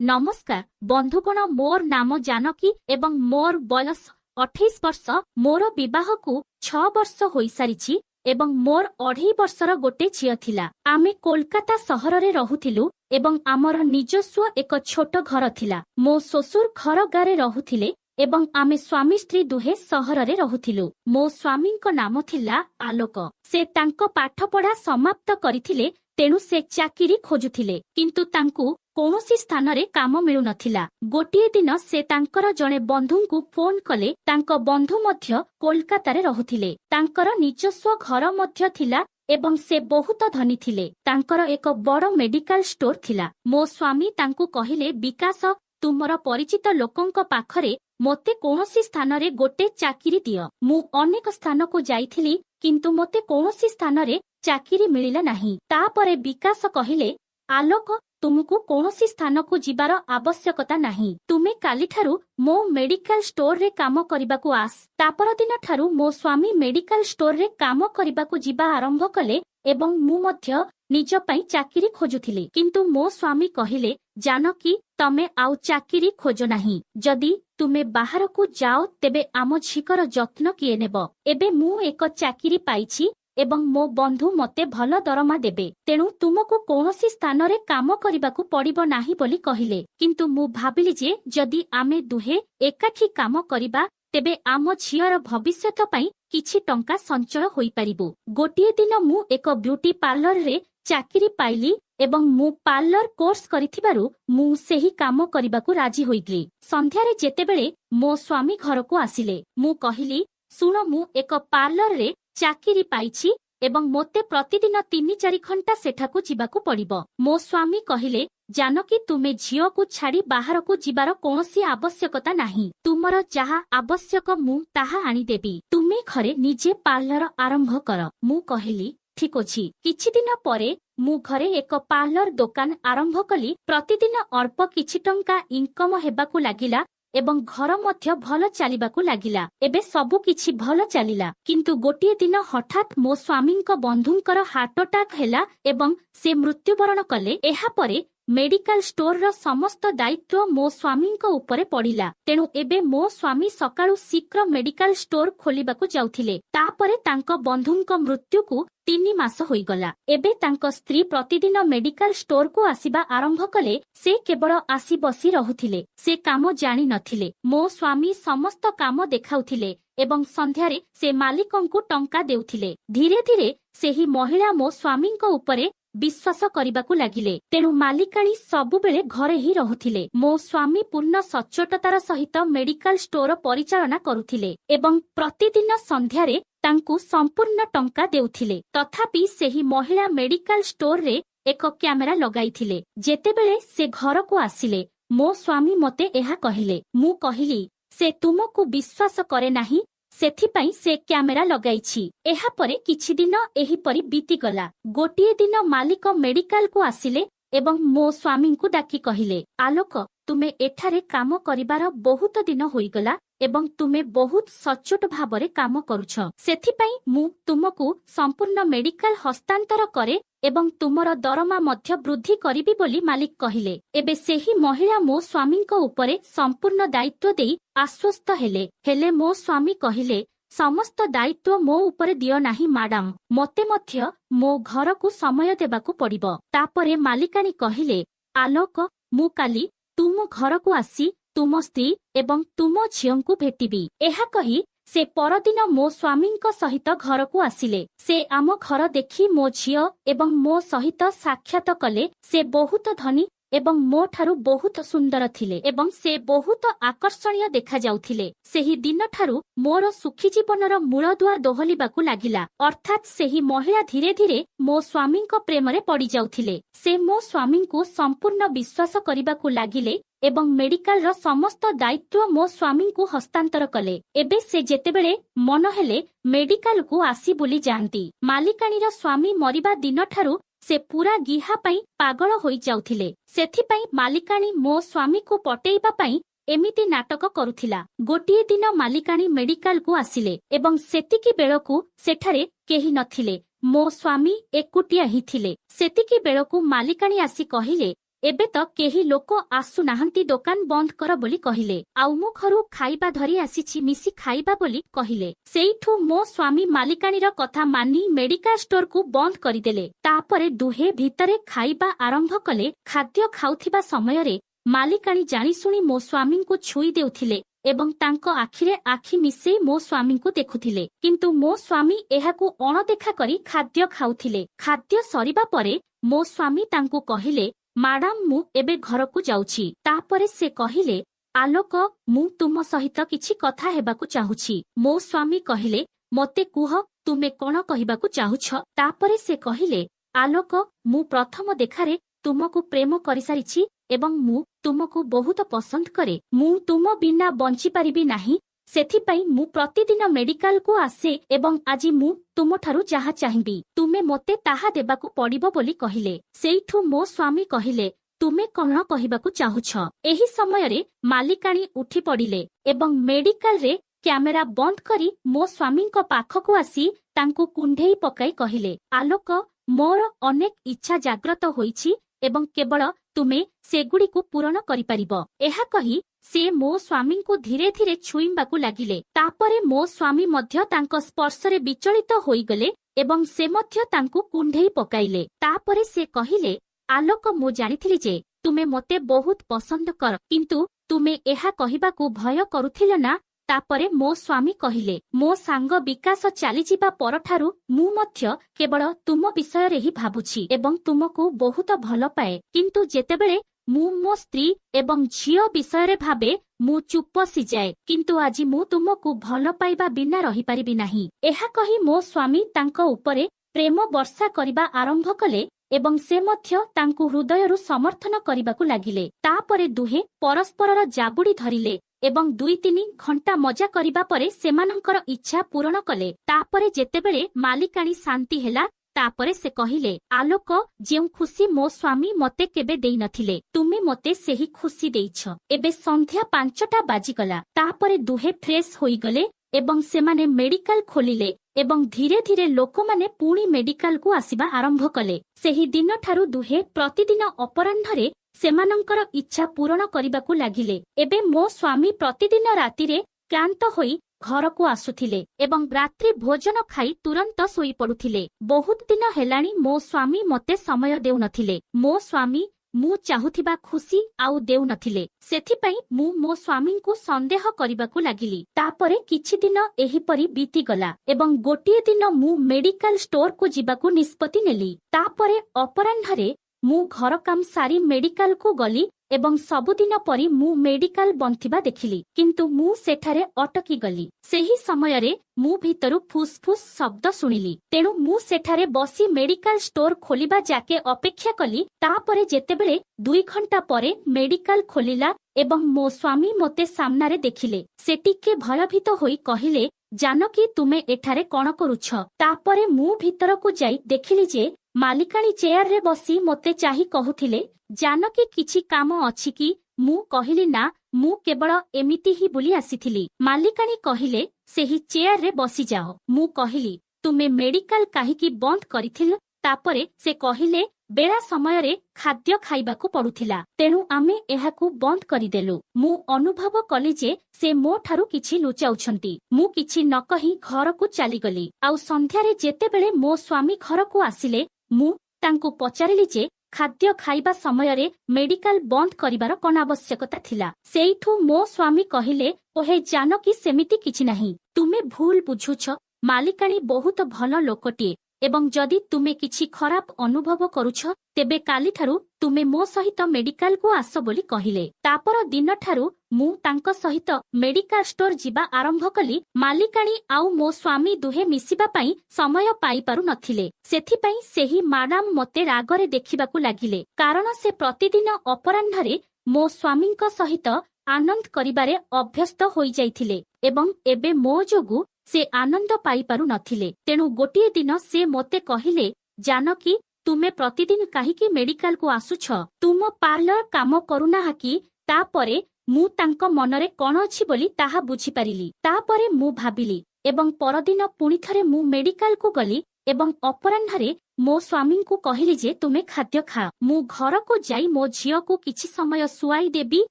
नमस्कार बंधुगण मोर नाम जानकी एवं मोर बयस 28 वर्ष मोर विवाह को 6 वर्ष होई सारिछि एवं मोर 2.5 वर्षर गोटे झियो थिला। आमे कोलकाता सहर रे रहुथिलु एवं आमर निजस्व एक छोट घर थिला। मो ससुर घर गारे रहुथिले एवं आमे स्वामी स्त्री दुहे सहर रे रहुथिलु। मो स्वामींक नाम थिला आलोक। से तांको पाठ पढ़ा समाप्त करिथिले तेणु से चाकिरी खोजुथिले किंतु तांकु कौनसी स्थान रे काम मिलु नथिला। गोटिए दिन से तांकर जणे बंधुंकु फोन कले। तांको बंधु मध्य कोलकाता रे रहुथिले। तांकर निजस्व घर मध्य थिला एवं से बहुत धनी थिले। तांकर एक बड़ मेडिकल स्टोर थिला। मो स्वामी तांकु कहिले विकास तुमर परिचित लोकंक पाखरे मोते कौनसी स्थान रे गोटे चाकिरी दियो। मु अनेक स्थान को जाइथिली किंतु मोते कौनसी स्थान रे चाकिरी मिलिला नाही। तापरे विकास कहिले आलोक तुमको कौनसी स्थान को जिबार आवश्यकता नाही। तुमे काली ठारू मो मेडिकल स्टोर रे काम करिबाकू आस। तापर दिन ठारू मो स्वामी मेडिकल स्टोर रे काम करिबाकू जिबा आरंभ कले एवं मु मध्य निज पई चाकिरी खोजुथिली। किंतु मो स्वामी कहिले जानकी तमे आउ चाकिरी खोजो नाही। जदि तुमे बाहर को जाओ तेबे आम झिकर जत्न किए नेब। एबे मु एक चाकिरी पाइछि एवं मो बंधु मते भल दरमा देबे तेणु तुमको कौनसी स्थान रे काम करिबाकू पड़िबो नाही बोली कहिले। किंतु मु भाबिली जे जदि आमे दुहे एकाठी काम करिबा तेबे आम झियर भविष्यत पई किछि टंका संचय होई परिबो। गोटिए दिन मु एक ब्यूटी पार्लर रे चाकिरी पाइली एवं मु पार्लर कोर्स करिथिबारु मु सेही काम करिबाकू राजी होइगली। संध्या रे जेतेबेले मो स्वामी घर को आसिले मु कहिली सुन मु एक पार्लर रे चाकिरी पाइछि एवं मोते प्रतिदिन 3-4 घंटा सेठाकू जिबाकू पड़िबो। मो स्वामी कहिले जानकी तुमे झियो को छाड़ी बाहर को जिबार कौनसी आवश्यकता नाही। तुमर जहा आवश्यक मु ताहा आनी देबी। तुमे घरे निजे पार्लर आरंभ कर। मु कहिली ठीक अछि। किछि दिन परे मु घरे एक पार्लर दुकान आरंभ कली। प्रतिदिन अल्प किछि टंका इनकम हेबाकू लागिला एवं घर मध्य भल चलिबाकू लागिला। एबे सबु किछि भल चलिला किंतु गोटिए दिन हठात मो स्वामींक बंधुंकर हार्ट अटैक हेला एवं से मृत्युवरण कले। एहा परे मेडिकल स्टोर र समस्त दायित्व मो स्वामींक उपरे पड़िला। तेणु एबे मो स्वामी सकाळु शीघ्र मेडिकल स्टोर खोलिबाकू जाउथिले। तापरे तांको बंधुंक मृत्यु को 3 मास होई गला। एबे तांको स्त्री प्रतिदिन मेडिकल स्टोर को आसीबा आरंभ कले। से केवल आसी बसी रहुथिले। से काम जानि नथिले। मो स्वामी समस्त काम देखाउथिले एवं संध्यारे से मालिकंकु टंका देउथिले। धीरे धीरे सेही महिला मो स्वामींक उपरे विश्वास करिबाकू लागिले। तेणु मालिकाणी सबु बेले घरे ही रहुथिले। मो स्वामी पूर्ण सच्चोटतार सहित मेडिकल स्टोर परिचालना करुथिले एवं प्रतिदिन संध्यारे तांकु संपूर्ण टंका देउथिले। तथापि सेही महिला मेडिकल स्टोर रे एक कैमेरा लगाइथिले। जेतेबेले से घर को आसिले मो स्वामी मते एहा कहिले। मु कहिली से तुमको विश्वास करे नाही सेथिपाई से कैमेरा लगाइछि। एहा परे किछि दिन एही परी बीती गला। गोटिए दिन मालिक मेडिकल को आसिले एवं मो स्वामी को डाकी कहिले आलोक तुमे एठारे काम करिबार बहुत दिन होई गला एवं तुमे बहुत सचोट भाबरे काम करूछ। सेथिपाई मु तुमको संपूर्ण मेडिकल हस्तांतर करे एवं तुमर दरमा मध्य वृद्धि करिबी बोली मालिक कहिले। एबे सेही महिला मो स्वामींक उपरे संपूर्ण दायित्व देई आश्वस्त हेले मो स्वामी कहिले समस्त दायित्व मो उपरे दियो नाही माडाम। मते मध्य मो घर को समय देबाकू पड़िबो। तापरे मालिकानी कहिले आलोक मु काली तुम घर को आसी तुम स्त्री एवं तुम झियंकु भेटिबी। एहा कही से परदिन मो स्वामींक सहित घर को आसिले। से आम घर देखि मो झियो एवं मो सहित साक्षात कले। से बहुत धनी एवं मो ठारू बहुत सुंदर थिले एवं से बहुत आकर्षणीय देखा जाउथिले। सेही दिन ठारू मोर सुखी जीवनर मूलदुआ दोहलिबाकू लागिला। अर्थात सेही महिला धीरे धीरे मो स्वामींक प्रेमरे पड़ी जाउथिले। से मो स्वामींकु संपूर्ण विश्वास करिबाकू लागिले एवं मेडिकल र समस्त दायित्व मो स्वामी को हस्तांतर कले। एबे से जेतेबेले मन हेले मेडिकल को आसी बुली जानती। मालिकाणीर स्वामी मरिबा दिन ठारू से पूरा गिहा पई पागल होई जाउथिले। सेथिपई मालिकाणी मो स्वामी को पटेइबा पई एमिति नाटक करुथिला। गोटिए दिन मालिकाणी मेडिकल को आसिले एवं सेतिकी बेलकू सेठारे केही नथिले। मो स्वामी एकुटिया ही थिले। सेतिकी बेलकू मालिकाणी आसी कहिले एबे तो केही लोक आसु नाहंती दुकान बंद कर बोली कहिले आउ मु घरु खाइबा धरी आसीछि मिसी खाइबा बोली कहिले सेइठु मो स्वामी मालिकाणीर कथा मानी मेडिकल स्टोर को बंद करिदेले तापरे दुहे भितरे खाइबा आरंभ कले खाद्य खाउथिबा समयरे मालिकाणी जानी सुनी मो स्वामी को छुई देउथिले एवं तांको आखिरे आखि मिसेई मो स्वामी को देखुथिले किंतु मो स्वामी एहाकु अणदेखा करी खाद्य खाउथिले खाद्य सरिबा परे मो स्वामी तांको कहिले माडाम मु एबे घरकु जाउछि तापरे से कहिले आलोक मु तुम सहित किछि कथा हेबाकु चाहुछि मो स्वामी कहिले मते कुह तुमे कोन कहिबाकु चाहुछ तापरे से कहिले आलोक मु प्रथम देखारे तुमको प्रेम करिसारिछि एवं मु तुमको बहुत पसंद करे मु तुम बिना बंची पारिबी नाही सेथिपाई मु प्रतिदिन मेडिकल को आसे एवं आजि मु तुमठारु जाहा चाहिबी तुमे मते ताहा देबाकु पड़िबो बोली कहिले सेइठु मो स्वामी कहिले तुमे कोन कहिबाकु चाहुछ एही समयरे मालिकाणी उठी पड़िले एवं मेडिकल रे कैमेरा बंद करी मो स्वामीको पाखकु आसी तांकु कुंढेई पकाई कहिले आलोक मोर अनेक इच्छा जाग्रत होईछि एवं केवल तुमे सेगुड़ीको पूरण करिपारिबो एहा कही से मो स्वामी को धीरे धीरे छुईबाकू लागिले तापरे मो स्वामी मध्य तांको स्पर्शरे विचलित होईगले एवं से मध्य तांकु कुंढेई पकाइले तापरे से कहिले आलोक मो जानिथिली जे तुमे मते बहुत पसंद कर किंतु तुमे एहा कहिबाकू भय करुथिल ना तापरे मो स्वामी कहिले मो सांग विकास चली जिबा परठारु मु मध्य केवल तुम विषय रे ही भाबुछि एवं तुमको बहुत भल पाए किंतु जेतेबेले मु मो स्त्री एवं झियो विषय रे भाबे मु चुप सी जाए किंतु आजि मु तुमको भल पाइबा बिना रही परिबि नाही एहा कही मो स्वामी तांको उपरे प्रेम वर्षा करिबा आरंभ कले एवं से मध्य तांकु हृदयरु समर्थन करिबाकू लागिले तापरे दुहे परस्परर जाबुडी धरिले एवं 2-3 घंटा मजा करिबा परे सेमानंकर इच्छा पूर्ण कले तापरे जेतेबेले मालिकाणी शांति हेला तापरे से कहिले आलोक जेउ खुशी मो स्वामी मते केबे देई नथिले तुमी मते सेही खुशी देइछ एबे संध्या 5टा बाजिगला तापरे दुहे फ्रेश होई गले एवं सेमाने मेडिकल खोलिले एवं धीरे धीरे लोक माने पुणी मेडिकल को आसीबा आरंभ कले सेही दिन ठारू दुहे प्रतिदिन अपराह्नरे सेमानंकर इच्छा पूर्ण करिबाकू लागिले एबे मो स्वामी प्रतिदिन रातिरे क्लांत होई घर को आसुथिले एवं रात्रि भोजन खाई तुरंत सोई पड़ुथिले बहुत दिन हेलाणी मो स्वामी मते समय देउ नथिले मो स्वामी मु चाहुथिबा खुशी आउ देउ नथिले सेथिपई मु मो स्वामी को संदेह करिबाकू लागिली तापरे किछि दिन एही परी बीती गला एवं गोटिए दिन मु मेडिकल स्टोर को जिबाकू निष्पत्ति नेली तापरे अपराह्नरे मु घर काम सारी मेडिकल को गली एवं सबुदिन परी मु मेडिकल बंथिबा देखिली किंतु मु सेठारे अटकी गली सेही समयरे मु भितरु फुसफुस शब्द सुनिली तेणु मु सेठारे बसी मेडिकल स्टोर खोलिबा जाके अपेक्षा कली तापरे जेतेबेले 2 घंटा परे मेडिकल खोलिला एवं मो स्वामी मते सामनारे देखिले से टिके भयभीत होई कहिले जानकी तुमे एठारे कोन करूछ तापरे मु भितरकू जाई देखिली जे मालिकाणी चेयर रे बसी मते चाही कहुथिले जानकी किछि काम अछि कि मु कहिली ना मु केवल एमिति ही बुली आसीथिली मालिकाणी कहिले सेही चेयर रे बसी जाओ मु कहिली तुमे मेडिकल काहीकि बंद करिथिल तापरे से कहिले बेला समय रे खाद्य खाइबाकू पड़ुथिला तेणु आमे एहाकू बंद करिदेलु मु अनुभव कली जे से मो ठारू किछि लुचाउछंती मु किछि न कहि घर को चली गली आउ संध्या रे जेतेबेले मो स्वामी घर को आसिले मु तांकू पचारिली जे खाद्य खाइबा समय रे मेडिकल बंद करिबार कोन आवश्यकता थिला सेइठु मो स्वामी कहिले ओहे जानकी सेमिति किछि नाही तुमे भूल बुझुछ मालिकाणी बहुत भल लोकटिए एवं जदि तुमे किछि खराब अनुभव करूछ तेबे काली ठारू तुमे मो सहित मेडिकल को आस बोली कहिले तापर दिन ठारू मु तांको सहित मेडिकल स्टोर जिबा आरंभ कली मालिकाणी आउ मो स्वामी दुहे मिसिबा पई समय पाई पारु नथिले सेथिपई सेही माडाम मते रागरे देखिबाकू लागिले कारण से प्रतिदिन अपराह्नरे मो स्वामीଙ୍କ सहित आनंद करिबारे अभ्यस्त होई जाइथिले एवं एबे मो जोगु से आनंद पाई पारु नथिले तेणु गोटिए दिन से मोते कहिले जानकी तुमे प्रतिदिन काहीकि मेडिकल को आसुछ तुम पार्लर काम करुना कि तापरे मु तांको मनरे कोन अछि बोली ताहा बुझी पारिली तापरे मु भाबिली एवं परदिन पुणी थरे मु मेडिकल को गली एवं अपराह्नरे ମୋ ସ୍ୱାମୀଙ୍କୁ କହିଲି ଯେ ତୁମେ ଖାଦ୍ୟ ଖାଅ, ମୁଁ ଘରକୁ ଯାଇ ମୋ ଝିଅକୁ କିଛି ସମୟ ଶୁଆଇ ଦେବି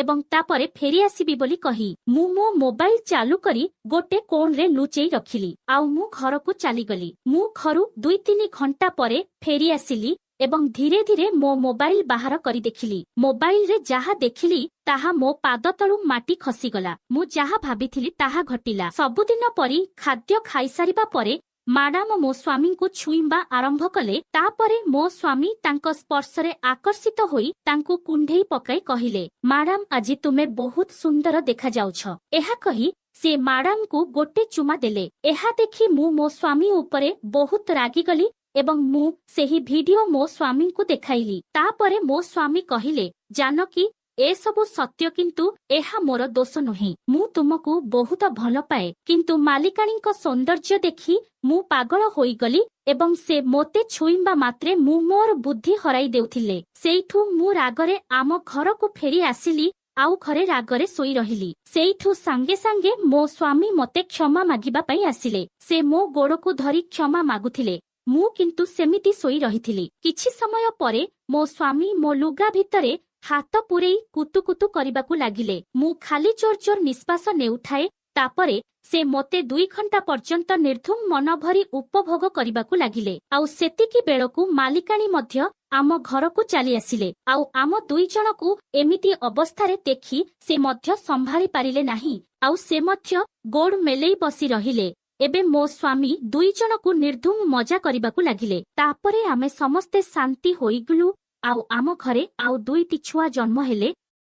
ଏବଂ ତାପରେ ଫେରି ଆସିବି ବୋଲି କହି ମୁଁ ମୋ ମୋବାଇଲ ଚାଲୁ କରି ଗୋଟେ କୋଣରେ ଲୁଚେଇ ରଖିଲି ଆଉ ମୁଁ ଘରକୁ ଚାଲିଗଲି। ମୁଁ ଘରୁ 2-3 ଘଣ୍ଟା ପରେ ଫେରି ଆସିଲି ଏବଂ ଧୀରେ ଧୀରେ ମୋ ମୋବାଇଲ ବାହାର କରି ଦେଖିଲି। ମୋବାଇଲରେ ଯାହା ଦେଖିଲି ତାହା ମୋ ପାଦ ତଳୁ ମାଟି ଖସିଗଲା। ମୁଁ ଯାହା ଭାବିଥିଲି ତାହା ଘଟିଲା। ସବୁଦିନ ପରି ଖାଦ୍ୟ ଖାଇସାରିବା ପରେ ମାଡାମ ମୋ ସ୍ୱାମୀଙ୍କୁ ଛୁଇଁବା ଆରମ୍ଭ କଲେ। ତାପରେ ମୋ ସ୍ୱାମୀ ତାଙ୍କ ସ୍ପର୍ଶରେ ଆକର୍ଷିତ ହୋଇ ତାଙ୍କୁ କୁଣ୍ଢେଇ ପକାଇ କହିଲେ, ମାଡାମ ଆଜି ତୁମେ ବହୁତ ସୁନ୍ଦର ଦେଖାଯାଉଛ। ଏହା କହି ସେ ମାଡାମଙ୍କୁ ଗୋଟେ ଚୁମା ଦେଲେ। ଏହା ଦେଖି ମୁଁ ମୋ ସ୍ୱାମୀ ଉପରେ ବହୁତ ରାଗିଗଲି ଏବଂ ମୁଁ ସେହି ଭିଡିଓ ମୋ ସ୍ୱାମୀଙ୍କୁ ଦେଖାଇଲି। ତାପରେ ମୋ ସ୍ୱାମୀ କହିଲେ, ଜାନକୀ ଏସବୁ ସତ୍ୟ କିନ୍ତୁ ଏହା ମୋର ଦୋଷ ନୁହେଁ। ମୁଁ ତୁମକୁ ବହୁତ ଭଲ ପାଏ କିନ୍ତୁ ମାଲିକାଣୀଙ୍କ ସୌନ୍ଦର୍ଯ୍ୟ ଦେଖି ମୁଁ ପାଗଳ ହୋଇଗଲି ଏବଂ ସେ ମୋତେ ଛୁଇଁବା ମାତ୍ରେ ମୁଁ ମୋର ବୁଦ୍ଧି ହରାଇ ଦେଉଥିଲେ। ସେଇଠୁ ମୁଁ ରାଗରେ ଆମ ଘରକୁ ଫେରି ଆସିଲି ଆଉ ଘରେ ରାଗରେ ଶୋଇ ରହିଲି। ସେଇଠୁ ସାଙ୍ଗେ ସାଙ୍ଗେ ମୋ ସ୍ୱାମୀ ମୋତେ କ୍ଷମା ମାଗିବା ପାଇଁ ଆସିଲେ। ସେ ମୋ ଗୋଡକୁ ଧରି କ୍ଷମା ମାଗୁଥିଲେ। ମୁଁ କିନ୍ତୁ ସେମିତି ଶୋଇ ରହିଥିଲି। କିଛି ସମୟ ପରେ ମୋ ସ୍ୱାମୀ ମୋ ଲୁଗା ଭିତରେ ହାତ ପୂରେଇ କୁତୁକୁତୁ କରିବାକୁ ଲାଗିଲେ। ମୁଁ ଖାଲି ଜୋର ଜୋର ନିଶ୍ୱାସ ନେଉଥାଏ। ତାପରେ ସେ ମୋତେ 2 ଘଣ୍ଟା ପର୍ଯ୍ୟନ୍ତ ନିର୍ଧୁମ ମନ ଭରି ଉପଭୋଗ କରିବାକୁ ଲାଗିଲେ। ଆଉ ସେତିକି ବେଳକୁ ମାଲିକାଣୀ ମଧ୍ୟ ଆମ ଘରକୁ ଚାଲି ଆସିଲେ ଆଉ ଆମ 2 ଜଣକୁ ଏମିତି ଅବସ୍ଥାରେ ଦେଖି ସେ ମଧ୍ୟ ସମ୍ଭାଳି ପାରିଲେ ନାହିଁ ଆଉ ସେ ମଧ୍ୟ ଗୋଡ ମେଲେଇ ବସି ରହିଲେ। ଏବେ ମୋ ସ୍ୱାମୀ 2 ଜଣକୁ ନିର୍ଧୁମ ମଜା କରିବାକୁ ଲାଗିଲେ। ତାପରେ ଆମେ ସମସ୍ତେ ଶାନ୍ତି ହୋଇଗଲୁ ଆଉ ଆମ ଘରେ ଆଉ 2ଟି ଛୁଆ ଜନ୍ମ ହେଲେ।